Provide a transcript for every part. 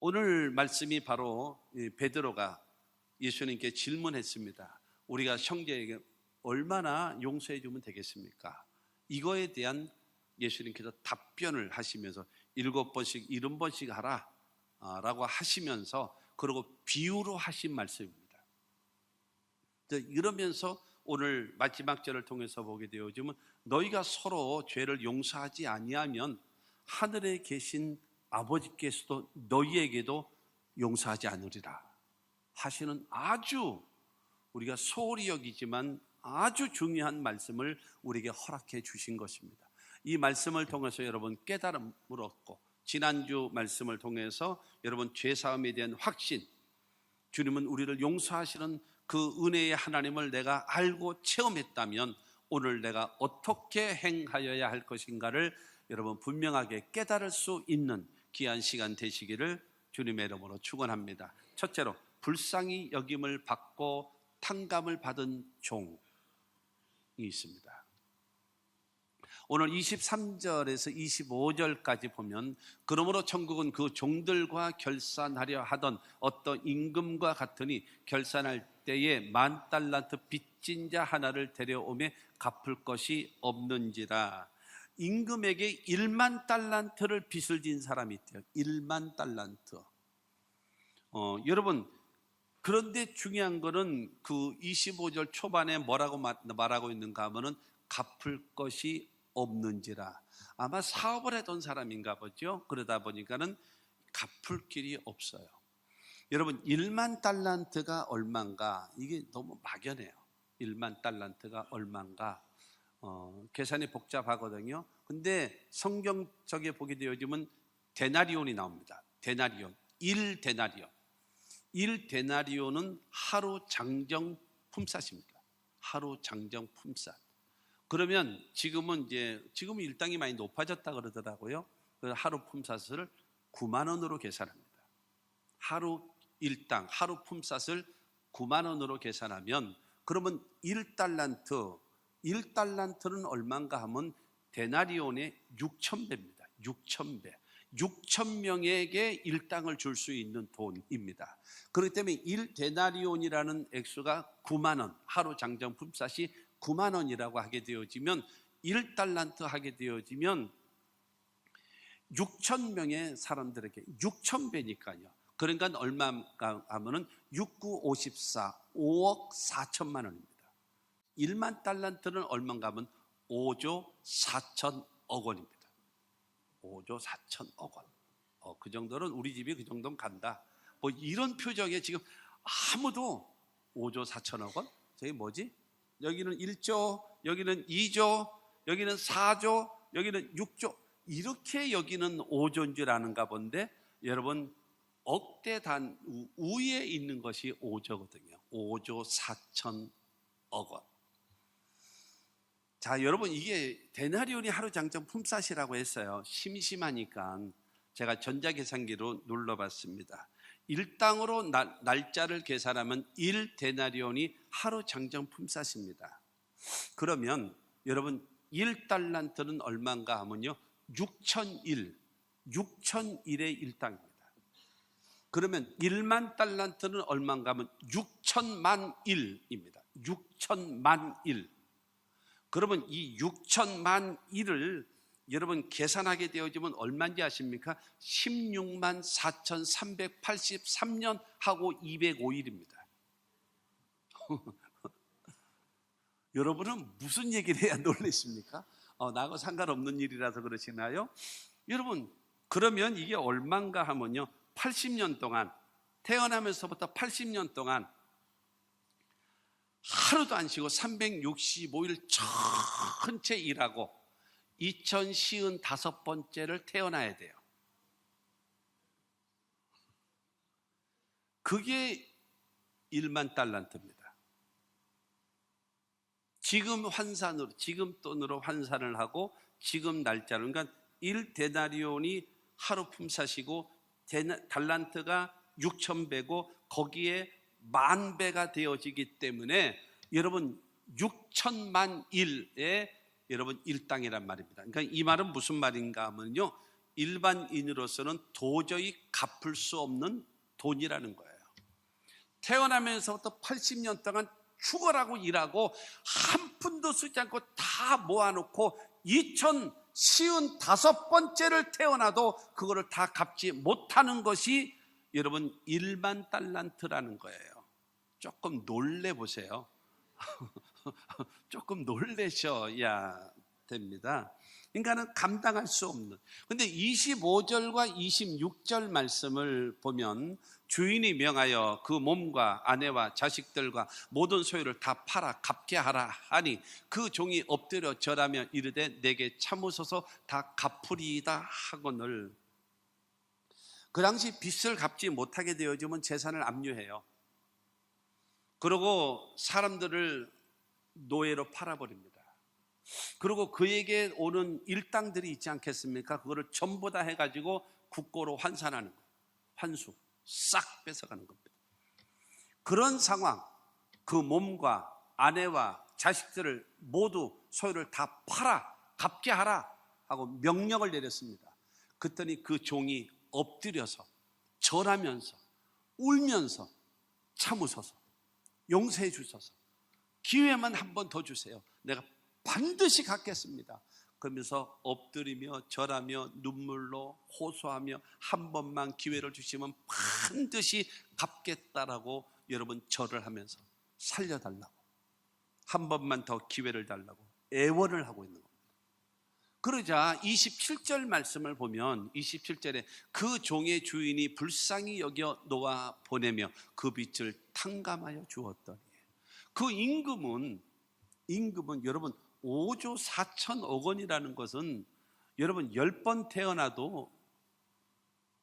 오늘 말씀이 바로 베드로가 예수님께 질문했습니다. 우리가 형제에게 얼마나 용서해 주면 되겠습니까? 이거에 대한 예수님께서 답변을 하시면서 7번씩 70번씩 하라 라고 하시면서, 그리고 비유로 하신 말씀입니다. 이러면서 오늘 마지막 절을 통해서 보게 되어지면, 너희가 서로 죄를 용서하지 아니하면 하늘에 계신 아버지께서도 너희에게도 용서하지 않으리라 하시는, 아주 우리가 소홀히 여기지만 아주 중요한 말씀을 우리에게 허락해 주신 것입니다. 이 말씀을 통해서 여러분 깨달음을 얻고, 지난주 말씀을 통해서 여러분 죄사함에 대한 확신, 주님은 우리를 용서하시는 그 은혜의 하나님을 내가 알고 체험했다면 오늘 내가 어떻게 행하여야 할 것인가를 여러분 분명하게 깨달을 수 있는 귀한 시간 되시기를 주님의 이름으로 축원합니다. 첫째로, 불쌍히 여김을 받고 탕감을 받은 종이 있습니다. 오늘 23절에서 25절까지 보면, 그러므로 천국은 그 종들과 결산하려 하던 어떤 임금과 같으니 결산할 때에 10,000달란트 빚진 자 하나를 데려오매 갚을 것이 없는지라. 임금에게 10,000달란트를 빚을 진 사람이 있대요. 10,000달란트. 여러분, 그런데 중요한 거는 그 25절 초반에 뭐라고 말하고 있는가 하면은 갚을 것이 없는지라. 아마 사업을 했던 사람인가 보죠. 그러다 보니까는 갚을 길이 없어요. 여러분, 10,000달란트가 얼마인가? 이게 너무 막연해요. 10,000달란트가 얼마인가? 계산이 복잡하거든요. 근데 성경적에 보게 되어지면 데나리온이 나옵니다. 데나리온, 1데나리온. 1데나리온은 하루 장정 품삯입니다. 하루 장정 품삯. 그러면 지금 일당이 많이 높아졌다 그러더라고요. 그래서 하루 품삯을 9만 원으로 계산합니다. 하루 일당, 하루 품삯을 9만 원으로 계산하면, 그러면 1달란트는 얼마인가 하면 데나리온의 6,000배입니다. 6,000배. 6,000명에게 일당을 줄 수 있는 돈입니다. 그렇기 때문에 1데나리온이라는 액수가 9만 원, 하루 장정 품삯이 9만 원이라고 하게 되어지면, 1달란트 하게 되어지면 6,000명의 사람들에게 6,000배니까요. 그러니까 얼마인가 하면은 6954, 5억 4천만 원입니다. 10,000달란트는 얼마인가 하면 5조 4천억 원입니다. 5조 4천억 원. 그 정도는 우리 집이 그 정도는 간다. 뭐 이런 표정에 지금 아무도 5조 4천억 원? 저기 뭐지? 여기는 1조, 여기는 2조, 여기는 4조, 여기는 6조. 이렇게 여기는 5조인 줄 아는가 본데, 여러분 억대 단 위에 있는 것이 5조거든요. 5조 4천억 원. 자, 여러분, 이게 데나리온이 하루 장정 품삯이라고 했어요. 심심하니까 제가 전자계산기로 눌러봤습니다. 일당으로 날짜를 계산하면 1데나리온이 하루 장정 품삯입니다. 그러면 여러분 1달란트는 얼마인가 하면요, 6,001의 일당입니다. 그러면 10,000달란트는 얼마인가 하면 6,000만 1입니다. 6,000만 1. 그러면 이 6,000만 1을 여러분 계산하게 되어지면 얼마인지 아십니까? 16만 4,383년 하고 205일입니다. 여러분은 무슨 얘기를 해야 놀라십니까? 나하고 상관없는 일이라서 그러시나요? 여러분, 그러면 이게 얼마인가 하면요, 80년 동안, 태어나면서부터 80년 동안 하루도 안 쉬고 365일 전체 일하고 2055번째를 태어나야 돼요. 그게 10,000달란트입니다. 지금 환산으로, 지금 돈으로 환산을 하고 지금 날짜로, 그러니까 1데나리온이 하루 품삯이고 달란트가 6,000배고 거기에 10,000배가 되어지기 때문에 여러분 6,000만 일의 여러분 일당이란 말입니다. 그러니까 이 말은 무슨 말인가 하면요, 일반인으로서는 도저히 갚을 수 없는 돈이라는 거예요. 태어나면서부터 80년 동안 죽어라고 일하고 한 푼도 쓰지 않고 다 모아놓고 2055번째를 태어나도 그거를 다 갚지 못하는 것이 여러분 1만 달란트라는 거예요. 조금 놀래보세요. 조금 놀라셔야 됩니다. 인간은 감당할 수 없는. 근데 25절과 26절 말씀을 보면 주인이 명하여 그 몸과 아내와 자식들과 모든 소유를 다 팔아 갚게 하라 하니 그 종이 엎드려 절하며 이르되 내게 참으소서 다 갚으리이다 하거늘. 그 당시 빚을 갚지 못하게 되어지면 재산을 압류해요. 그리고 사람들을 노예로 팔아버립니다. 그리고 그에게 오는 일당들이 있지 않겠습니까? 그거를 전부 다 해가지고 국고로 환산하는 거예요. 환수 싹 뺏어가는 겁니다. 그런 상황, 그 몸과 아내와 자식들을 모두 소유를 다 팔아 갚게 하라 하고 명령을 내렸습니다. 그랬더니 그 종이 엎드려서 절하면서 울면서 참으소서, 용서해 주소서, 기회만 한 번 더 주세요. 내가 반드시 갚겠습니다. 그러면서 엎드리며 절하며 눈물로 호소하며 한 번만 기회를 주시면 반드시 갚겠다라고 여러분 절을 하면서 살려달라고, 한 번만 더 기회를 달라고 애원을 하고 있는 겁니다. 그러자 27절 말씀을 보면 27절에 그 종의 주인이 불쌍히 여겨 놓아 보내며 그 빚을 탕감하여 주었더니, 그 임금은 여러분 5조 4천억 원이라는 것은 여러분 10번 태어나도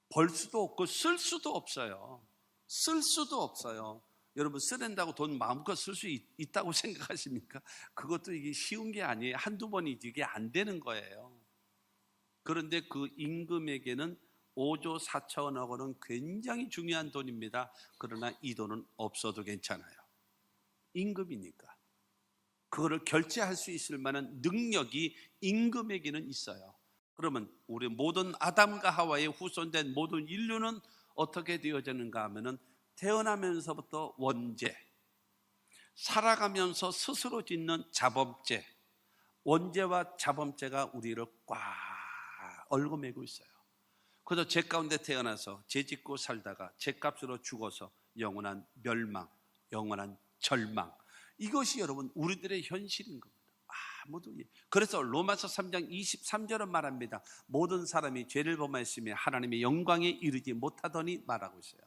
벌 수도 없고 쓸 수도 없어요. 쓸 수도 없어요. 여러분 쓰낸다고 돈 마음껏 쓸 수 있다고 생각하십니까? 그것도 이게 쉬운 게 아니에요. 한두 번이지 이게 안 되는 거예요. 그런데 그 임금에게는 5조 4천억 원은 굉장히 중요한 돈입니다. 그러나 이 돈은 없어도 괜찮아요. 임금이니까. 그거를 결제할 수 있을 만한 능력이 임금에게는 있어요. 그러면 우리 모든 아담과 하와의 후손된 모든 인류는 어떻게 되어지는가 하면은 태어나면서부터 원죄, 살아가면서 스스로 짓는 자범죄, 원죄와 자범죄가 우리를 꽉 얽어매고 있어요. 그래서 죄 가운데 태어나서 죄 짓고 살다가 죄값으로 죽어서 영원한 멸망, 영원한 절망, 이것이 여러분 우리들의 현실인 겁니다. 아무도. 그래서 로마서 3장 23절은 말합니다. 모든 사람이 죄를 범하였으며 하나님의 영광에 이르지 못하더니 말하고 있어요.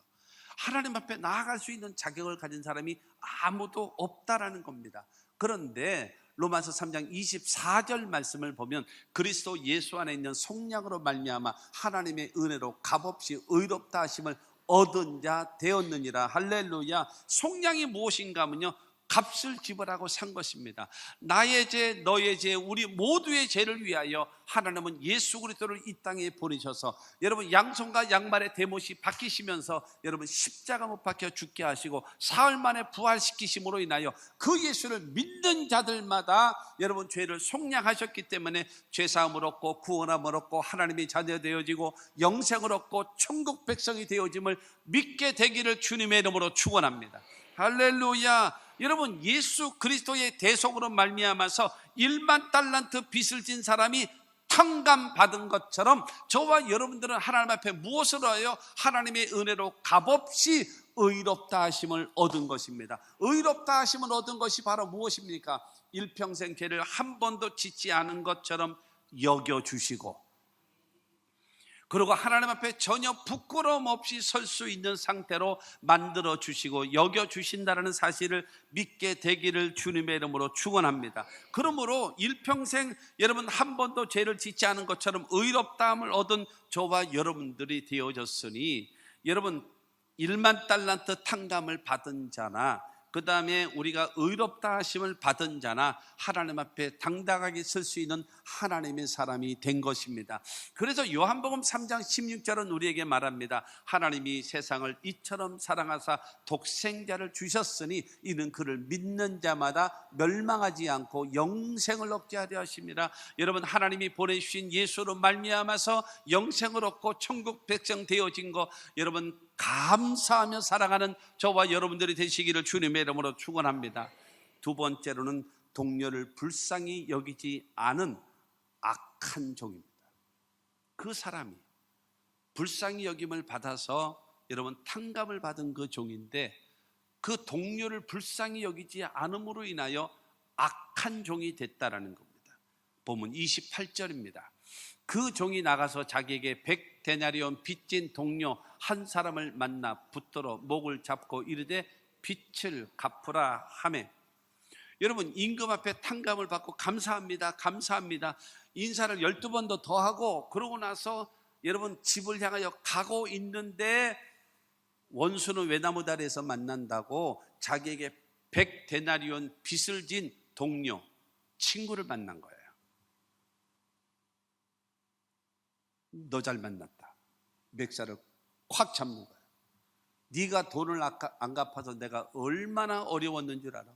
하나님 앞에 나아갈 수 있는 자격을 가진 사람이 아무도 없다라는 겁니다. 그런데 로마서 3장 24절 말씀을 보면 그리스도 예수 안에 있는 속량으로 말미암아 하나님의 은혜로 값없이 의롭다 하심을 얻은 자 되었느니라. 할렐루야. 속량이 무엇인가 하면요, 값을 지불하고 산 것입니다. 나의 죄, 너의 죄, 우리 모두의 죄를 위하여 하나님은 예수 그리스도를 이 땅에 보내셔서 여러분 양손과 양발의 대못이 박히시면서 여러분 십자가 못 박혀 죽게 하시고 사흘 만에 부활시키심으로 인하여 그 예수를 믿는 자들마다 여러분 죄를 속량하셨기 때문에 죄사함을 얻고 구원함을 얻고 하나님의 자녀 되어지고 영생을 얻고 천국 백성이 되어짐을 믿게 되기를 주님의 이름으로 축원합니다. 할렐루야. 여러분 예수 그리스도의 대속으로 말미암아서 1만 달란트 빚을 진 사람이 탕감받은 것처럼 저와 여러분들은 하나님 앞에 무엇을 하여 하나님의 은혜로 값없이 의롭다 하심을 얻은 것입니다. 의롭다 하심을 얻은 것이 바로 무엇입니까? 일평생 죄를 한 번도 짓지 않은 것처럼 여겨주시고, 그리고 하나님 앞에 전혀 부끄러움 없이 설 수 있는 상태로 만들어 주시고 여겨 주신다는 사실을 믿게 되기를 주님의 이름으로 축원합니다. 그러므로 일평생 여러분 한 번도 죄를 짓지 않은 것처럼 의롭다함을 얻은 저와 여러분들이 되어졌으니 여러분 1만 달란트 탕감을 받은 자나 그 다음에 우리가 의롭다 하심을 받은 자나 하나님 앞에 당당하게 설 수 있는 하나님의 사람이 된 것입니다. 그래서 요한복음 3장 16절은 우리에게 말합니다. 하나님이 세상을 이처럼 사랑하사 독생자를 주셨으니 이는 그를 믿는 자마다 멸망하지 않고 영생을 얻게 하려 하심이라. 여러분, 하나님이 보내주신 예수로 말미암아서 영생을 얻고 천국 백성 되어진 거 여러분 감사하며 살아가는 저와 여러분들이 되시기를 주님의 이름으로 축원합니다. 두 번째로는 동료를 불쌍히 여기지 않은 악한 종입니다. 그 사람이 불쌍히 여김을 받아서 여러분 탕감을 받은 그 종인데 그 동료를 불쌍히 여기지 않음으로 인하여 악한 종이 됐다라는 겁니다. 본문 28절입니다. 그 종이 나가서 자기에게 100데나리온 빚진 동료 한 사람을 만나 붙들어 목을 잡고 이르되 빚을 갚으라 하매. 여러분, 임금 앞에 탕감을 받고 감사합니다, 감사합니다, 인사를 12번 더 하고 그러고 나서 여러분 집을 향하여 가고 있는데 원수는 외나무 다리에서 만난다고 자기에게 100데나리온 빚을 진 동료 친구를 만난 거예요. 너 잘 만났다. 멱살을 콱 잡는 거예요. 네가 돈을 안 갚아서 내가 얼마나 어려웠는 줄 알아?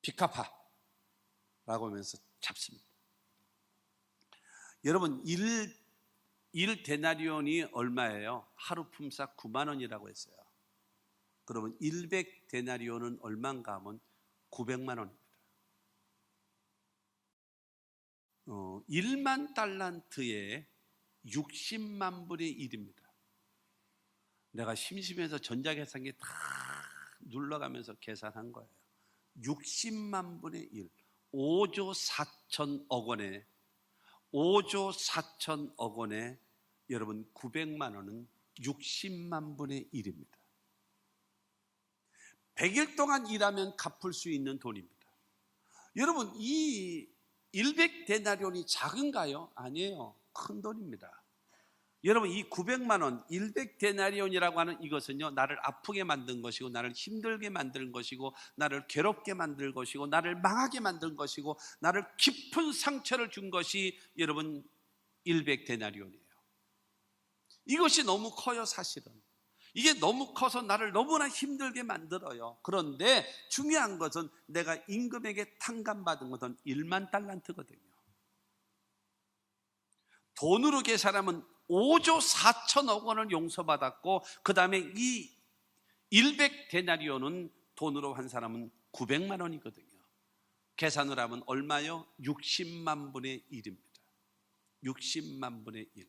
빚 갚아 라고 하면서 잡습니다. 여러분, 1데나리온이 얼마예요? 하루 품삯 9만 원이라고 했어요. 그러면 100데나리온은 얼마인가 하면 900만 원입니다. 1만 달란트에 60만 분의 1입니다. 내가 심심해서 전자계산기 다 눌러가면서 계산한 거예요. 60만 분의 1, 5조 4천억 원에 5조 4천억 원에 여러분 900만 원은 60만 분의 1입니다. 100일 동안 일하면 갚을 수 있는 돈입니다. 여러분, 이 100데나리온이 작은가요? 아니에요. 큰 돈입니다. 여러분, 이 900만 원, 100데나리온이라고 하는 이것은요, 나를 아프게 만든 것이고, 나를 힘들게 만든 것이고, 나를 괴롭게 만든 것이고, 나를 망하게 만든 것이고, 나를 깊은 상처를 준 것이 여러분 100데나리온이에요. 이것이 너무 커요, 사실은. 이게 너무 커서 나를 너무나 힘들게 만들어요. 그런데 중요한 것은 내가 임금에게 탕감받은 것은 1만 달란트거든요. 돈으로 계산하면 5조 4천억 원을 용서받았고, 그 다음에 이 100데나리온은 돈으로 한 사람은 900만 원이거든요. 계산을 하면 얼마요? 60만 분의 1입니다. 60만 분의 1.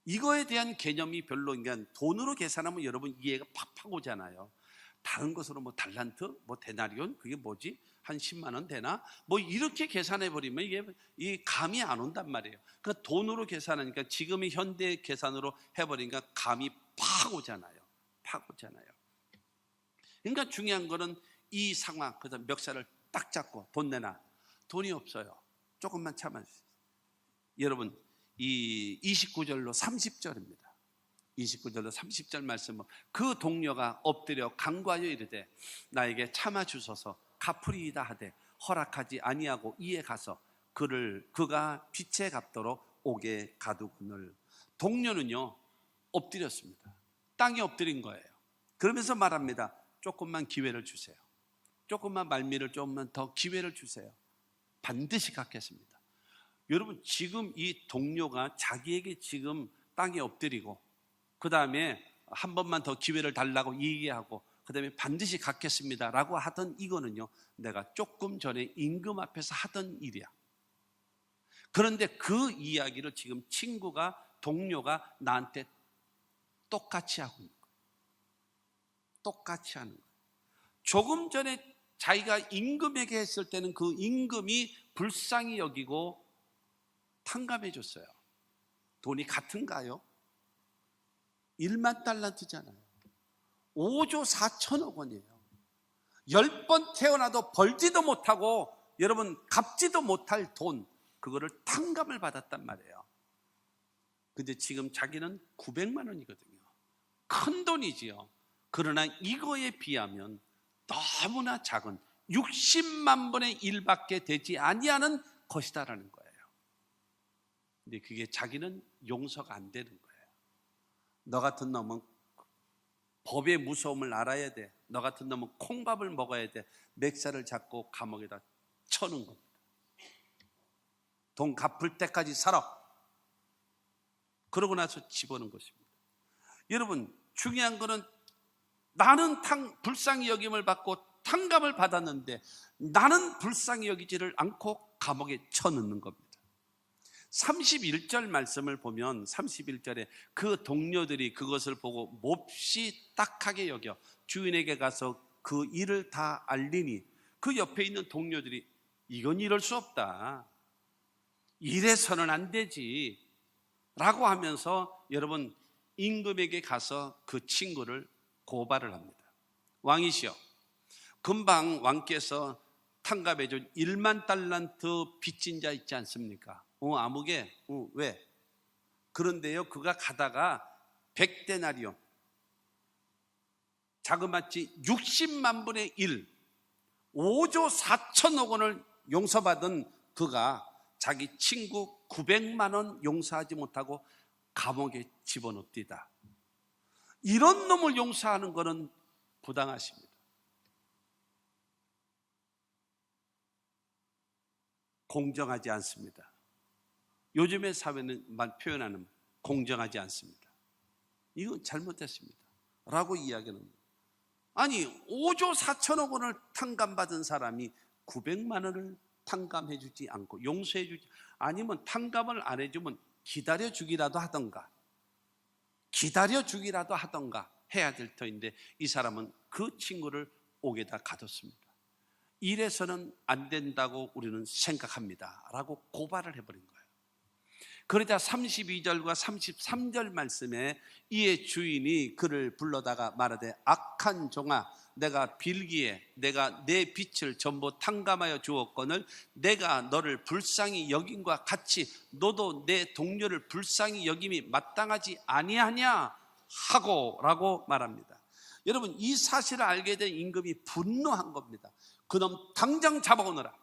이거에 대한 개념이 별로, 그러니까 돈으로 계산하면 여러분 이해가 팍팍 오잖아요. 다른 것으로 뭐 달란트, 뭐 데나리온, 그게 뭐지? 한 10만 원 되나? 뭐 이렇게 계산해 버리면 이게 감이 안 온단 말이에요. 그러니까 돈으로 계산하니까 지금의 현대 계산으로 해버리니까 감이 팍 오잖아요. 팍 오잖아요. 그러니까 중요한 거는 이 상황, 그래서 멱살을 딱 잡고 돈 내놔. 돈이 없어요. 조금만 참아주세요. 여러분, 이 29절로 30절입니다. 29절로 30절 말씀은 그 동료가 엎드려 간구하여 이르되 나에게 참아주소서 갚으리이다 하되 허락하지 아니하고 이에 가서 그가 빚에 갚도록 옥에 가두거늘. 동료는요 엎드렸습니다. 땅에 엎드린 거예요. 그러면서 말합니다. 조금만 기회를 주세요. 조금만 말미를 조금만 더 기회를 주세요. 반드시 갚겠습니다. 여러분, 지금 이 동료가 자기에게 지금 땅에 엎드리고 그 다음에 한 번만 더 기회를 달라고 얘기하고 그 다음에 반드시 갚겠습니다 라고 하던 이거는요, 내가 조금 전에 임금 앞에서 하던 일이야. 그런데 그 이야기를 지금 동료가 나한테 똑같이 하고 있는 거예요. 똑같이 하는 거예요. 조금 전에 자기가 임금에게 했을 때는 그 임금이 불쌍히 여기고 탕감해 줬어요. 돈이 같은가요? 1만 달란트잖아요. 5조 4천억 원이에요. 10번 태어나도 벌지도 못하고 여러분 갚지도 못할 돈, 그거를 탕감을 받았단 말이에요. 근데 지금 자기는 900만 원이거든요. 큰 돈이지요. 그러나 이거에 비하면 너무나 작은 60만 분의 1밖에 되지 아니하는 것이다라는 거예요. 근데 그게 자기는 용서가 안 되는 거예요. 너 같은 놈은 법의 무서움을 알아야 돼. 너 같은 놈은 콩밥을 먹어야 돼. 멱살을 잡고 감옥에다 쳐놓은 겁니다. 돈 갚을 때까지 살아. 그러고 나서 집어넣은 것입니다. 여러분, 중요한 거는 나는 불쌍히 여김을 받고 탕감을 받았는데 나는 불쌍히 여기지를 않고 감옥에 쳐넣는 겁니다. 31절 말씀을 보면 31절에 그 동료들이 그것을 보고 몹시 딱하게 여겨 주인에게 가서 그 일을 다 알리니 그 옆에 있는 동료들이 이건 이럴 수 없다, 이래서는 안 되지 라고 하면서 여러분 임금에게 가서 그 친구를 고발을 합니다. 왕이시여, 금방 왕께서 탕감해준 1만 달란트 빚진 자 있지 않습니까? 아무개, 왜? 그런데요, 그가 가다가 100데나리온, 자그마치 60만 분의 1, 5조 4천억 원을 용서받은 그가 자기 친구 900만 원 용서하지 못하고 감옥에 집어넣습니다. 이런 놈을 용서하는 것은 부당하십니다. 공정하지 않습니다. 요즘의 사회는 표현하는 공정하지 않습니다. 이건 잘못됐습니다 라고 이야기하는 거예요. 아니 5조 4천억 원을 탕감받은 사람이 900만 원을 탕감해 주지 않고 용서해 주지, 아니면 탕감을 안 해주면 기다려 주기라도 하던가 해야 될 터인데 이 사람은 그 친구를 옥에다 가뒀습니다. 이래서는 안 된다고 우리는 생각합니다 라고 고발을 해버린 거예요. 그러자 32절과 33절 말씀에 이의 주인이 그를 불러다가 말하되 악한 종아, 내가 빌기에 내가 내 빚을 전부 탕감하여 주었거늘 내가 너를 불쌍히 여김과 같이 너도 내 동료를 불쌍히 여김이 마땅하지 아니하냐 하고 라고 말합니다. 여러분, 이 사실을 알게 된 임금이 분노한 겁니다. 그놈 당장 잡아오너라.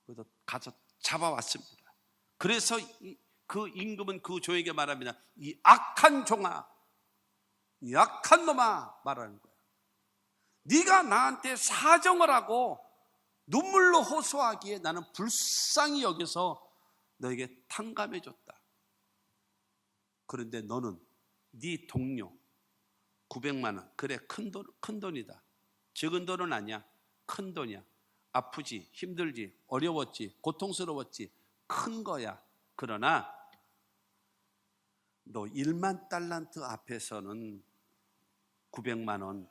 그래서 가서 잡아왔습니다. 그래서 그 임금은 그 종에게 말합니다. 이 악한 종아, 이 악한 놈아 말하는 거예요. 네가 나한테 사정을 하고 눈물로 호소하기에 나는 불쌍히 여겨서 너에게 탕감해 줬다. 그런데 너는 네 동료 900만 원, 그래 큰 돈이다. 적은 돈은 아니야. 큰 돈이야. 아프지, 힘들지, 어려웠지, 고통스러웠지, 큰 거야. 그러나 너 1만 달란트 앞에서는 900만 원,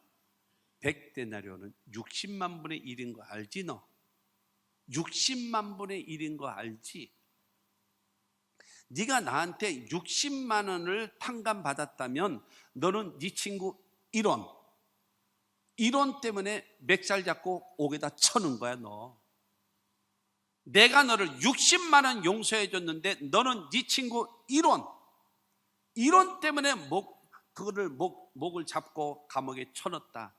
100데나리온은 60만 분의 1인 거 알지? 너 60만 분의 1인 거 알지? 네가 나한테 60만 원을 탕감받았다면 너는 네 친구 1원 때문에 멱살 잡고 옥에다 쳐는 거야. 너 내가 너를 60만 원 용서해 줬는데 너는 네 친구 1원 때문에 목을 잡고 감옥에 쳐넣었다.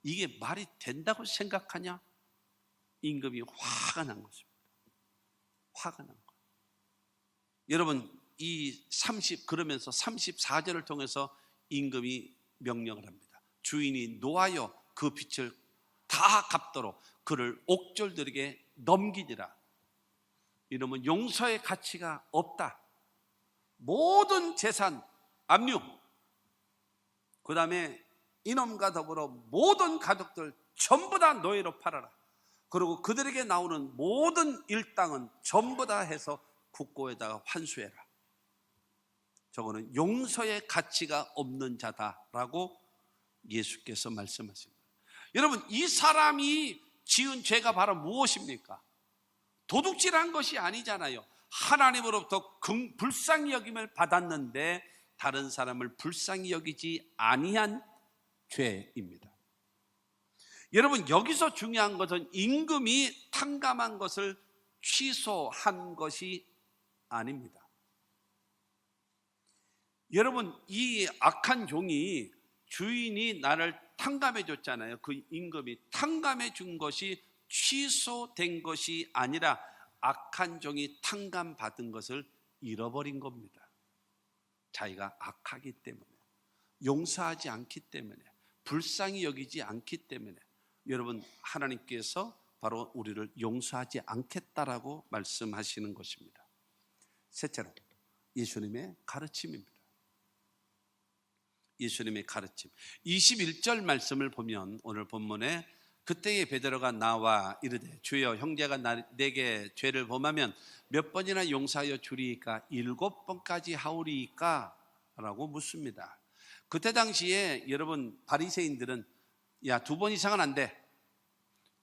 이게 말이 된다고 생각하냐? 임금이 화가 난 것입니다. 화가 난 거예요. 여러분, 그러면서 34절을 통해서 임금이 명령을 합니다. 주인이 노하여 그 빚을 다 갚도록 그를 옥졸들에게 넘기니라. 이러면 용서의 가치가 없다. 모든 재산 압류, 그 다음에 이놈과 더불어 모든 가족들 전부 다 노예로 팔아라. 그리고 그들에게 나오는 모든 일당은 전부 다 해서 국고에다가 환수해라. 저거는 용서의 가치가 없는 자다라고 예수께서 말씀하십니다. 여러분, 이 사람이 지은 죄가 바로 무엇입니까? 도둑질한 것이 아니잖아요. 하나님으로부터 불쌍히 여김을 받았는데 다른 사람을 불쌍히 여기지 아니한 죄입니다. 여러분, 여기서 중요한 것은 임금이 탕감한 것을 취소한 것이 아닙니다. 여러분, 이 악한 종이 주인이 나를 탕감해 줬잖아요. 그 임금이 탕감해 준 것이 취소된 것이 아니라 악한 종이 탕감받은 것을 잃어버린 겁니다. 자기가 악하기 때문에, 용서하지 않기 때문에, 불쌍히 여기지 않기 때문에 여러분, 하나님께서 바로 우리를 용서하지 않겠다라고 말씀하시는 것입니다. 셋째로 예수님의 가르침입니다. 예수님의 가르침. 21절 말씀을 보면 오늘 본문에 그때에 베드로가 나와 이르되 주여 형제가 내게 죄를 범하면 몇 번이나 용서하여 주리이까? 7번까지 하오리이까? 라고 묻습니다. 그때 당시에 여러분 바리새인들은 야, 2번 이상은 안 돼.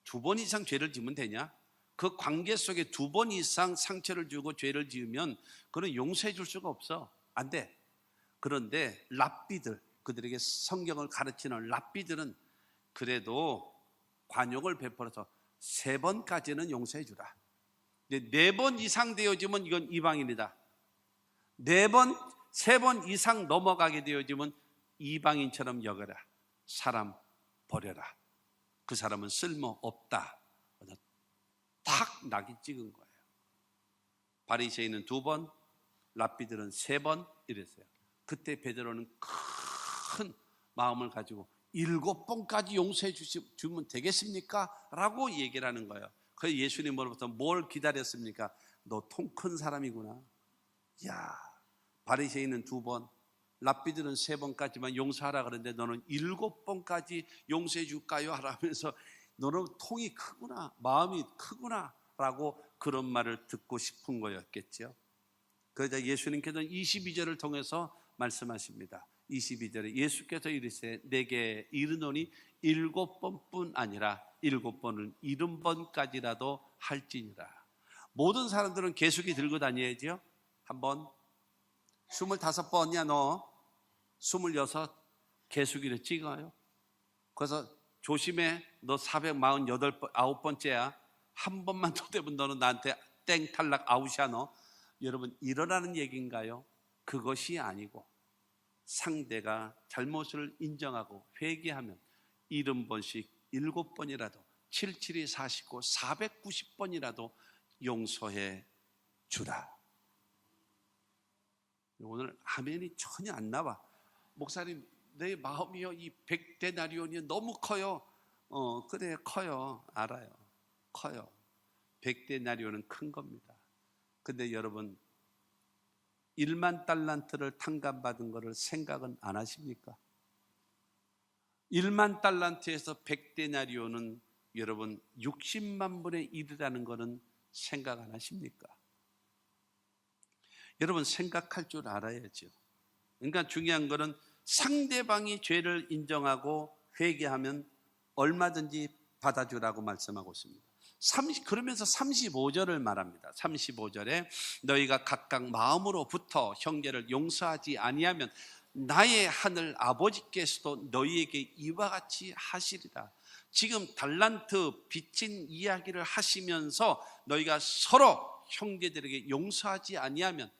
2번 이상 죄를 지으면 되냐? 그 관계 속에 2번 이상 상처를 주고 죄를 지으면 그는 용서해 줄 수가 없어. 안 돼. 그런데 랍비들, 그들에게 성경을 가르치는 랍비들은 그래도 관용을 베풀어서 3번까지는 용서해 주라. 4번 이상 되어지면 이건 이방인이다. 3번 이상 넘어가게 되어지면 이방인처럼 여겨라. 사람 버려라. 그 사람은 쓸모없다. 탁 낙이 찍은 거예요. 바리새인은 2번, 랍비들은 3번 이랬어요. 그때 베드로는 큰 마음을 가지고 7번까지 용서해 주면 되겠습니까? 라고 얘기를 하는 거예요. 그래서 예수님으로부터 뭘 기다렸습니까? 너 통 큰 사람이구나. 야, 바리새인은 2번, 랍비들은 3번까지만 용서하라 그러는데 너는 7번까지 용서해 줄까요? 하라면서 너는 통이 크구나, 마음이 크구나 라고 그런 말을 듣고 싶은 거였겠죠. 그러자 예수님께서는 22절을 통해서 말씀하십니다. 22절에 예수께서 이르시되 내게 이르노니 7번뿐 아니라 7번은 70번까지라도 할지니라. 모든 사람들은 계수기 들고 다녀야죠. 한번 25번이야 너 26 계수기를 찍어요. 그래서 조심해, 너 449번째야. 한 번만 더 되면 너는 나한테 땡 탈락 아웃이야 너. 여러분, 일어나는 얘기인가요? 그것이 아니고 상대가 잘못을 인정하고 회개하면 70번씩 7번이라도 77이 49 490번이라도 용서해 주라. 오늘 아멘이 전혀 안 나와. 목사님, 내 마음이요 이 100데나리온이 너무 커요. 그래, 커요. 알아요. 커요. 100데나리온은 큰 겁니다. 근데 여러분, 1만 달란트를 탕감받은 것을 생각은 안 하십니까? 1만 달란트에서 100데나리온은 여러분 60만 분의 1이라는 것은 생각 안 하십니까? 여러분, 생각할 줄 알아야죠. 그러니까 중요한 것은 상대방이 죄를 인정하고 회개하면 얼마든지 받아주라고 말씀하고 있습니다. 그러면서 35절을 말합니다. 35절에 너희가 각각 마음으로부터 형제를 용서하지 아니하면 나의 하늘 아버지께서도 너희에게 이와 같이 하시리라. 지금 달란트 빚진 이야기를 하시면서 너희가 서로 형제들에게 용서하지 아니하면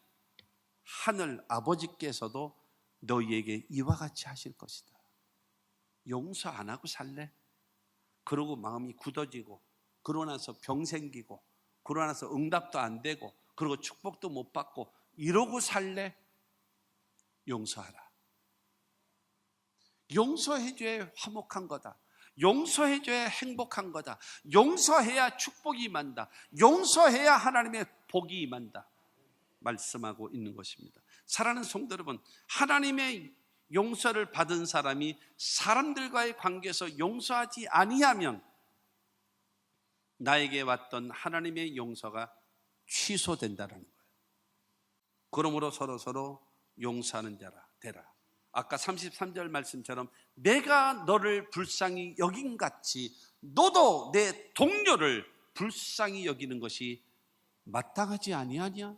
하늘 아버지께서도 너희에게 이와 같이 하실 것이다. 용서 안 하고 살래? 그러고 마음이 굳어지고, 그러고 나서 병 생기고, 그러고 나서 응답도 안 되고, 그리고 축복도 못 받고 이러고 살래? 용서하라. 용서해줘야 화목한 거다. 용서해줘야 행복한 거다. 용서해야 축복이 임한다. 용서해야 하나님의 복이 임한다. 말씀하고 있는 것입니다. 사랑하는 성도 여러분, 하나님의 용서를 받은 사람이 사람들과의 관계에서 용서하지 아니하면 나에게 왔던 하나님의 용서가 취소된다는 거예요. 그러므로 서로 용서하는 자라 되라. 아까 33절 말씀처럼 내가 너를 불쌍히 여긴 같이 너도 내 동료를 불쌍히 여기는 것이 마땅하지 아니하냐?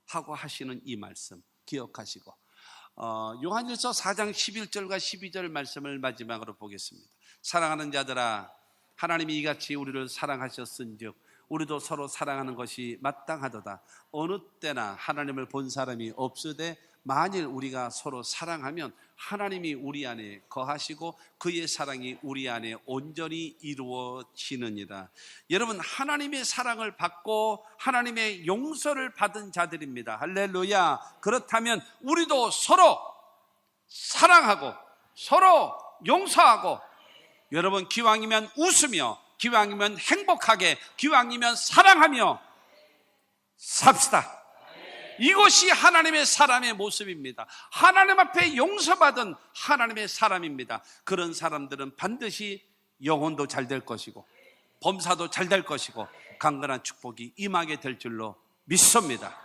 하고 하시는 이 말씀 기억하시고, 요한일서 4장 11절과 12절 말씀을 마지막으로 보겠습니다. 사랑하는 자들아, 하나님이 이같이 우리를 사랑하셨은즉 우리도 서로 사랑하는 것이 마땅하도다. 어느 때나 하나님을 본 사람이 없으되 만일 우리가 서로 사랑하면 하나님이 우리 안에 거하시고 그의 사랑이 우리 안에 온전히 이루어지느니라. 여러분, 하나님의 사랑을 받고 하나님의 용서를 받은 자들입니다. 할렐루야. 그렇다면 우리도 서로 사랑하고 서로 용서하고, 여러분, 기왕이면 웃으며, 기왕이면 행복하게, 기왕이면 사랑하며 삽시다. 이것이 하나님의 사람의 모습입니다. 하나님 앞에 용서받은 하나님의 사람입니다. 그런 사람들은 반드시 영혼도 잘 될 것이고 범사도 잘 될 것이고 강건한 축복이 임하게 될 줄로 믿습니다.